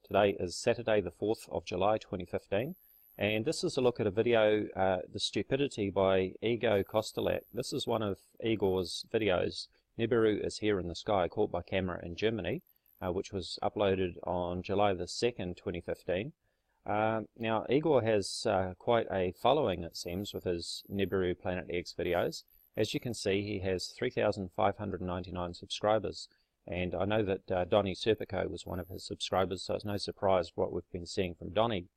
Today is Saturday the 4th of July 2015, and this is a look at a video, The Stupidity by Igor Kostelac. This is one of Igor's videos. Nibiru is here in the sky, caught by camera in Germany, which was uploaded on July the 2nd, 2015. Now, Igor has quite a following, it seems, with his Nibiru Planet X videos. As you can see, he has 3,599 subscribers. And I know that Donnie Serpico was one of his subscribers, so it's no surprise what we've been seeing from Donnie.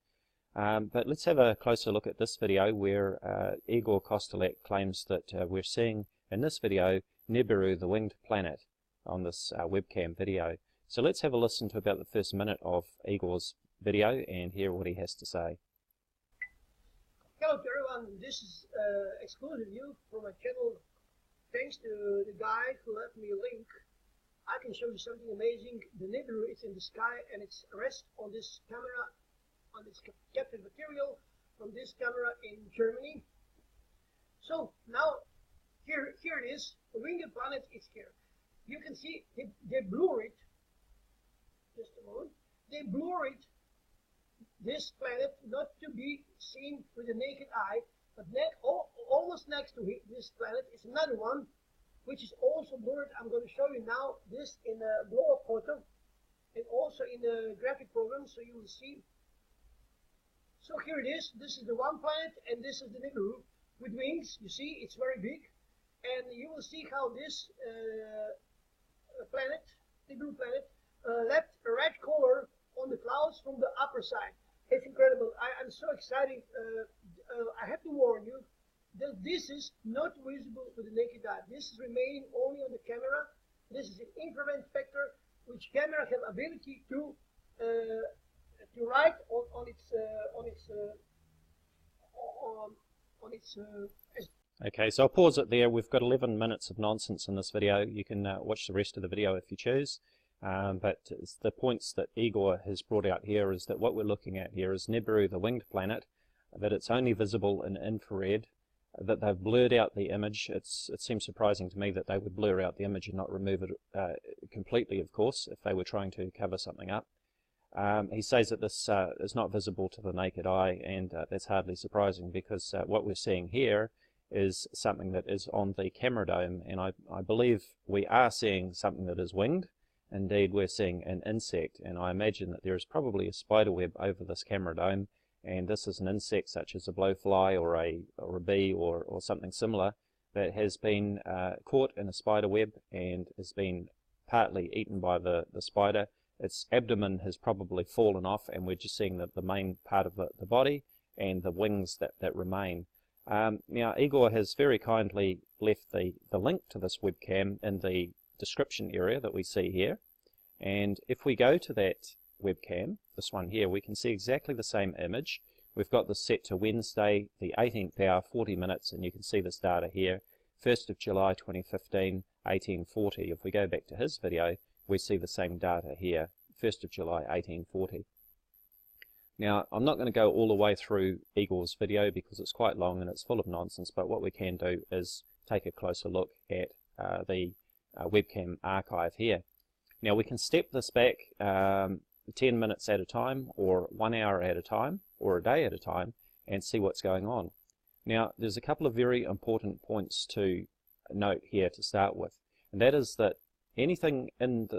But let's have a closer look at this video where Igor Kostelac claims that we're seeing in this video Nibiru, the winged planet, on this webcam video. So let's have a listen to about the first minute of Igor's video and hear what he has to say. Hello to everyone, this is exclusive view from my channel. Thanks to the guy who left me a link. I can show you something amazing. The Nibiru is in the sky and it's rests on this camera, on this captured material from this camera in Germany. So now here it is. The winged planet is here. You can see they blur it. Just a moment. They blur it. This planet not to be seen with the naked eye, but almost next to it, this planet is another one, which is also blurred. I'm going to show you now this in a blow-up photo and also in the graphic program, so you will see. So here it is. This is the one planet and this is the Nibiru with wings. You see, it's very big, and you will see how this planet, Nibiru planet, left a red color on the clouds from the upper side. It's incredible. I'm so excited. I have to warn you that this is not visible with the naked eye. This is remaining only on the camera. This is an infrared spectrum, which camera have ability to write on its. Okay, so I'll pause it there. We've got 11 minutes of nonsense in this video. You can watch the rest of the video if you choose. But the points that Igor has brought out here is that what we're looking at here is Nibiru, the winged planet, that it's only visible in infrared, that they've blurred out the image. It seems surprising to me that they would blur out the image and not remove it completely, of course, if they were trying to cover something up. He says that this is not visible to the naked eye, and that's hardly surprising because what we're seeing here is something that is on the camera dome, and I believe we are seeing something that is winged. Indeed, we're seeing an insect, and I imagine that there is probably a spider web over this camera dome, and this is an insect such as a blowfly or a bee or something similar that has been caught in a spider web and has been partly eaten by the spider. Its abdomen has probably fallen off, and we're just seeing the main part of the body and the wings that remain. Now, Igor has very kindly left the link to this webcam in the description area that we see here, and if we go to that webcam, this one here, we can see exactly the same image. We've got this set to Wednesday the 18th hour 40 minutes, and you can see this data here, 1st of July 2015, 1840. If we go back to his video, we see the same data here, 1st of July 1840. Now, I'm not going to go all the way through Igor's video because it's quite long and it's full of nonsense, but what we can do is take a closer look at the webcam archive here. Now we can step this back 10 minutes at a time, or 1 hour at a time, or a day at a time, and see what's going on. Now there's a couple of very important points to note here to start with, and that is that anything in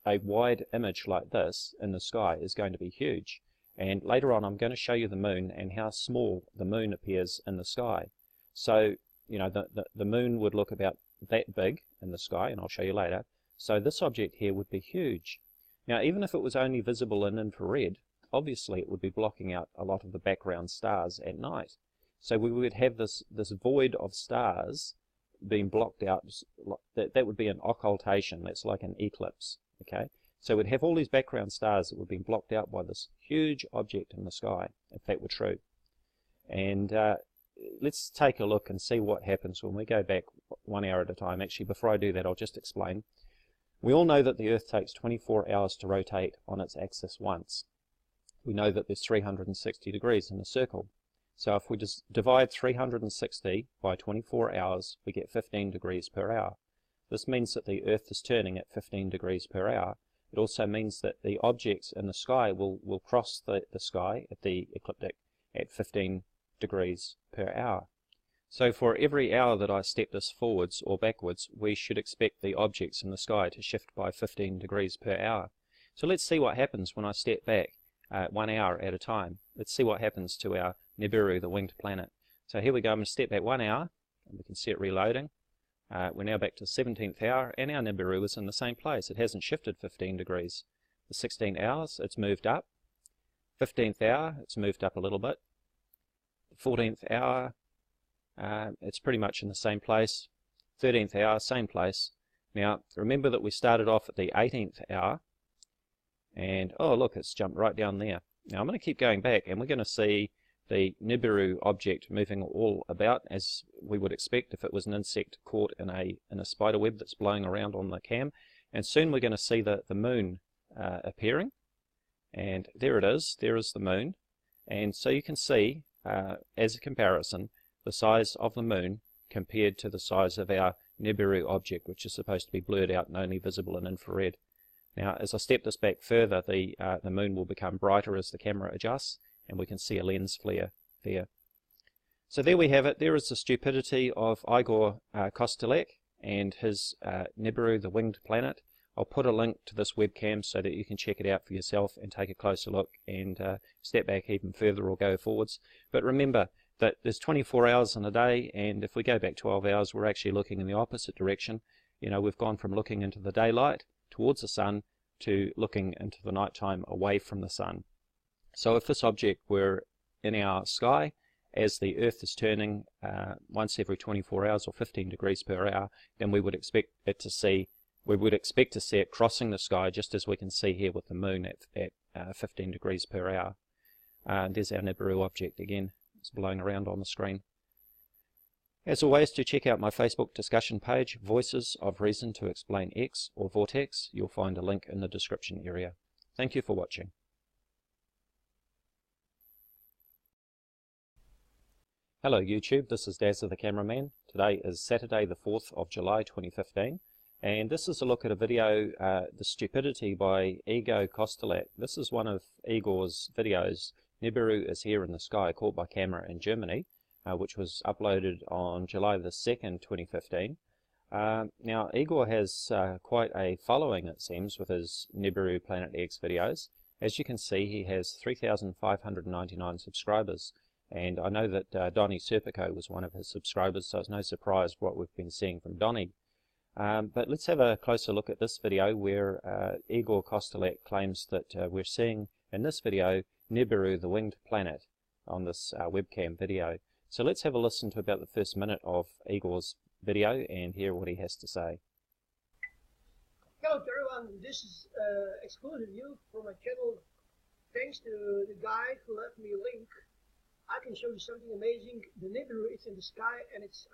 a wide image like this in the sky is going to be huge, and later on I'm going to show you the moon and how small the moon appears in the sky. So you know, the moon would look about that big in the sky, and I'll show you later. So this object here would be huge. Now, even if it was only visible in infrared, obviously it would be blocking out a lot of the background stars at night. So we would have this void of stars being blocked out. That would be an occultation. That's like an eclipse. Okay, so we'd have all these background stars that would be blocked out by this huge object in the sky, if that were true. And let's take a look and see what happens when we go back 1 hour at a time. Actually, before I do that, I'll just explain. We all know that the Earth takes 24 hours to rotate on its axis once. We know that there's 360 degrees in a circle. So if we just divide 360 by 24 hours, we get 15 degrees per hour. This means that the Earth is turning at 15 degrees per hour, It also means that the objects in the sky will cross the sky at the ecliptic at 15 degrees per hour. So for every hour that I step this forwards or backwards, we should expect the objects in the sky to shift by 15 degrees per hour. So let's see what happens when I step back 1 hour at a time. Let's see what happens to our Nibiru, the winged planet. So here we go. I'm going to step back 1 hour, and we can see it reloading. We're now back to the 17th hour, and our Nibiru is in the same place. It hasn't shifted 15 degrees. The 16 hours, it's moved up. 15th hour, it's moved up a little bit. The 14th hour, it's pretty much in the same place. 13th hour, same place. Now, remember that we started off at the 18th hour, and oh look, it's jumped right down there. Now I'm going to keep going back, and we're going to see the Nibiru object moving all about, as we would expect if it was an insect caught in a spider web that's blowing around on the cam. And soon we're going to see the moon appearing, and there it is. There is the moon. And so you can see, as a comparison, the size of the moon compared to the size of our Nibiru object, which is supposed to be blurred out and only visible in infrared. Now, as I step this back further, the moon will become brighter as the camera adjusts, and we can see a lens flare there. So there we have it. There is the stupidity of Igor Kostelac and his Nibiru, the winged planet. I'll put a link to this webcam so that you can check it out for yourself and take a closer look and step back even further or go forwards. But remember that there's 24 hours in a day, and if we go back 12 hours, we're actually looking in the opposite direction. You know, we've gone from looking into the daylight towards the sun to looking into the nighttime away from the sun. So if this object were in our sky as the Earth is turning once every 24 hours or 15 degrees per hour, then we would expect to see it crossing the sky, just as we can see here with the moon at 15 degrees per hour. There's our Nibiru object again. It's blowing around on the screen. As always, to check out my Facebook discussion page, Voices of Reason to Explain X or VORTEX, you'll find a link in the description area. Thank you for watching. Hello YouTube, this is Daz the Cameraman. Today is Saturday the 4th of July 2015, and this is a look at a video, The Stupidity by Igor Kostelac. This is one of Igor's videos. Nibiru is here in the sky, caught by camera in Germany, which was uploaded on July the 2nd, 2015. Now, Igor has quite a following, it seems, with his Nibiru Planet X videos. As you can see, he has 3,599 subscribers. And I know that Donnie Serpico was one of his subscribers, so it's no surprise what we've been seeing from Donnie. But let's have a closer look at this video where Igor Kostelac claims that we're seeing in this video Nibiru, the winged planet, on this webcam video. So let's have a listen to about the first minute of Igor's video and hear what he has to say. Hello to everyone, this is exclusive view from my channel. Thanks to the guy who left me a link, I can show you something amazing. The Nibiru is in the sky and it's